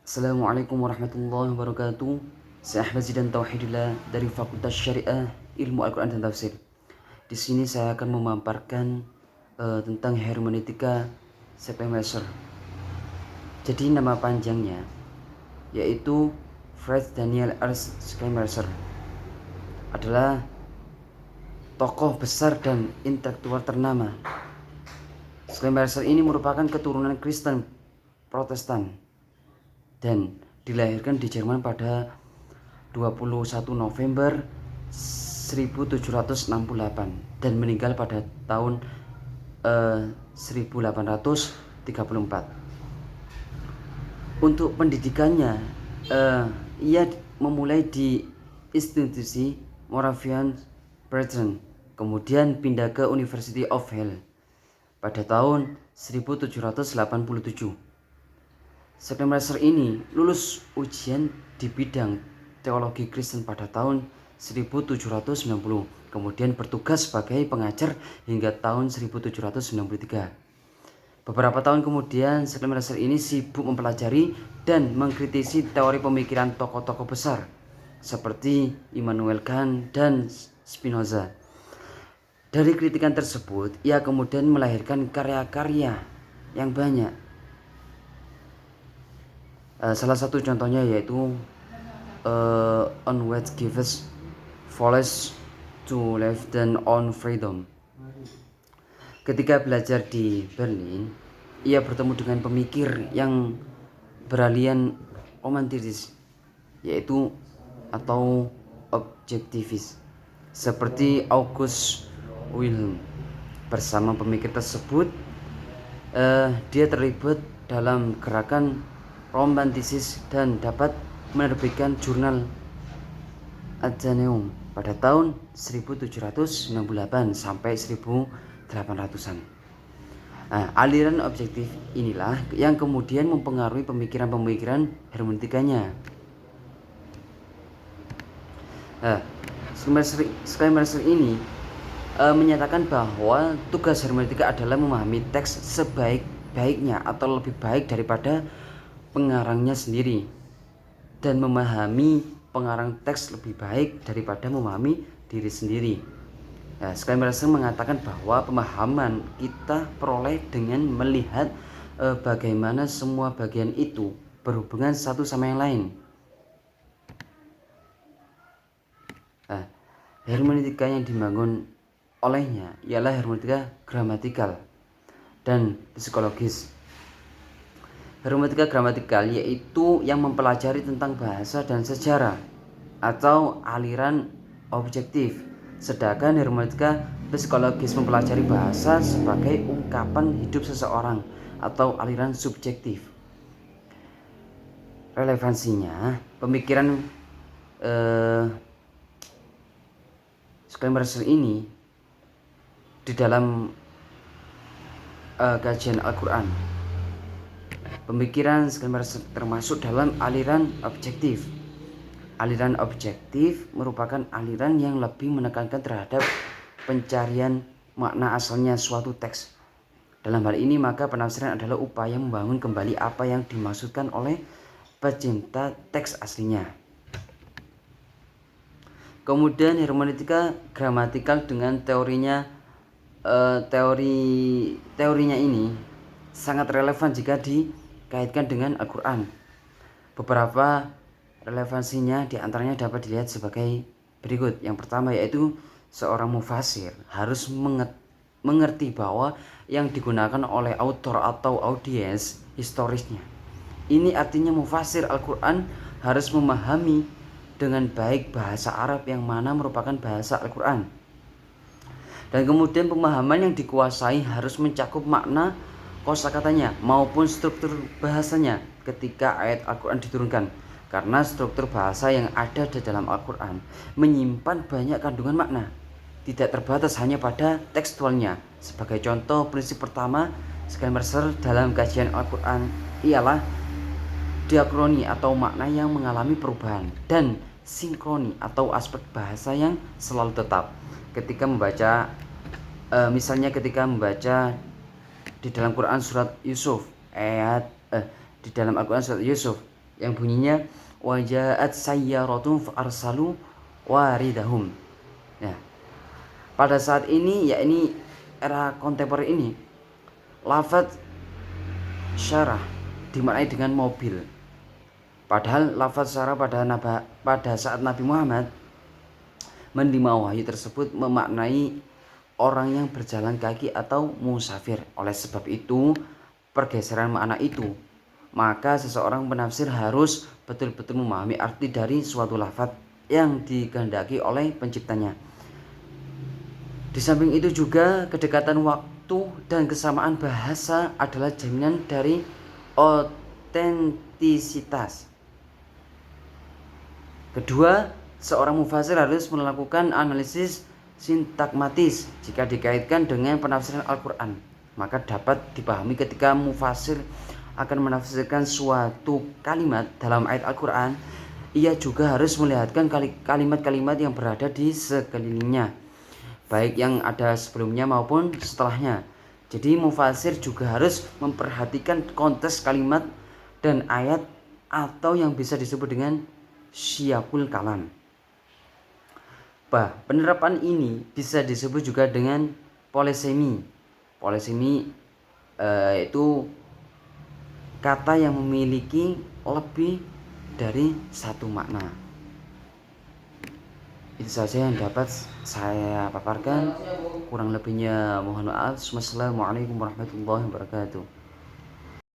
Assalamualaikum warahmatullahi wabarakatuh. Saya Ahmad Zidan Tauhidillah dari Fakultas Syariah Ilmu Al-Quran dan Tafsir. Di sini saya akan memaparkan tentang hermeneutika Schleiermacher. Jadi nama panjangnya yaitu Fred Daniel Ernst Schleiermacher adalah tokoh besar dan intelektual ternama. Schleiermacher ini merupakan keturunan Kristen Protestan dan dilahirkan di Jerman pada 21 November 1768 dan meninggal pada tahun 1834. Untuk pendidikannya, ia memulai di institusi Moravian Brethren, kemudian pindah ke University of Halle pada tahun 1787. Schleiermacher ini lulus ujian di bidang teologi Kristen pada tahun 1790, kemudian bertugas sebagai pengajar hingga tahun 1793. Beberapa tahun kemudian, Schleiermacher ini sibuk mempelajari dan mengkritisi teori pemikiran tokoh-tokoh besar seperti Immanuel Kant dan Spinoza. Dari kritikan tersebut, ia kemudian melahirkan karya-karya yang banyak. Salah satu contohnya yaitu On What Gives Voice to Life and On Freedom. Ketika belajar di Berlin, ia bertemu dengan pemikir yang beraliran romantis yaitu atau objektivis seperti August Wilhelm. Bersama pemikir tersebut, dia terlibat dalam gerakan romantisis dan dapat menerbitkan jurnal Athenaeum pada tahun 1798 sampai 1800-an. Aliran objektif inilah yang kemudian mempengaruhi pemikiran-pemikiran hermeneutikanya. Schleiermacher ini menyatakan bahwa tugas hermeneutika adalah memahami teks sebaik-baiknya atau lebih baik daripada pengarangnya sendiri, dan memahami pengarang teks lebih baik daripada memahami diri sendiri. Schleiermacher mengatakan bahwa pemahaman kita peroleh dengan melihat bagaimana semua bagian itu berhubungan satu sama yang lain. Hermeneutika yang dibangun olehnya ialah hermeneutika gramatikal dan psikologis. Hermeneutika gramatikal yaitu yang mempelajari tentang bahasa dan sejarah atau aliran objektif, sedangkan hermeneutika psikologis mempelajari bahasa sebagai ungkapan hidup seseorang atau aliran subjektif. Relevansinya, pemikiran Schleiermacher ini di dalam kajian Al-Quran. Pemikiran Schleiermacher termasuk dalam aliran objektif. Aliran objektif merupakan aliran yang lebih menekankan terhadap pencarian makna asalnya suatu teks. Dalam hal ini maka penafsiran adalah upaya membangun kembali apa yang dimaksudkan oleh pecinta teks aslinya. Kemudian hermeneutika gramatikal dengan teorinya ini sangat relevan jika dikaitkan dengan Al-Quran. Beberapa relevansinya diantaranya dapat dilihat sebagai berikut. Yang pertama yaitu seorang mufasir harus mengerti bahwa yang digunakan oleh autor atau audiens historisnya. Ini artinya mufasir Al-Quran harus memahami dengan baik bahasa Arab yang mana merupakan bahasa Al-Quran. Dan kemudian pemahaman yang dikuasai harus mencakup makna kosakatanya maupun struktur bahasanya ketika ayat Al-Quran diturunkan. Karena struktur bahasa yang ada di dalam Al-Quran menyimpan banyak kandungan makna, tidak terbatas hanya pada tekstualnya. Sebagai contoh, prinsip pertama Schleiermacher dalam kajian Al-Quran ialah diakroni atau makna yang mengalami perubahan, dan sinkroni atau aspek bahasa yang selalu tetap. Ketika membaca misalnya ketika membaca di dalam Quran surat Yusuf di dalam Al-Quran surat Yusuf yang bunyinya wajaat sayyaratun fa arsalu waridahum. Nah, pada saat ini, ya ini era kontemporer ini, lafaz syarah dimaknai dengan mobil. Padahal lafaz syarah pada saat Nabi Muhammad menerima wahyu tersebut memaknai orang yang berjalan kaki atau musafir. Oleh sebab itu, pergeseran makna itu, maka seseorang penafsir harus betul-betul memahami arti dari suatu lafaz yang dikehendaki oleh penciptanya. Di samping itu juga kedekatan waktu dan kesamaan bahasa adalah jaminan dari otentisitas. Kedua, seorang mufasir harus melakukan analisis sintakmatis jika dikaitkan dengan penafsiran Al-Quran. Maka dapat dipahami ketika mufasir akan menafsirkan suatu kalimat dalam ayat Al-Quran, ia juga harus melihatkan kalimat-kalimat yang berada di sekelilingnya, baik yang ada sebelumnya maupun setelahnya. Jadi mufasir juga harus memperhatikan konteks kalimat dan ayat atau yang bisa disebut dengan syiyakul kalam. Penerapan ini bisa disebut juga dengan polisemi. Polisemi itu kata yang memiliki lebih dari satu makna. Itu saja yang dapat saya paparkan. Kurang lebihnya mohon maaf. Wassalamualaikum warahmatullahi wabarakatuh.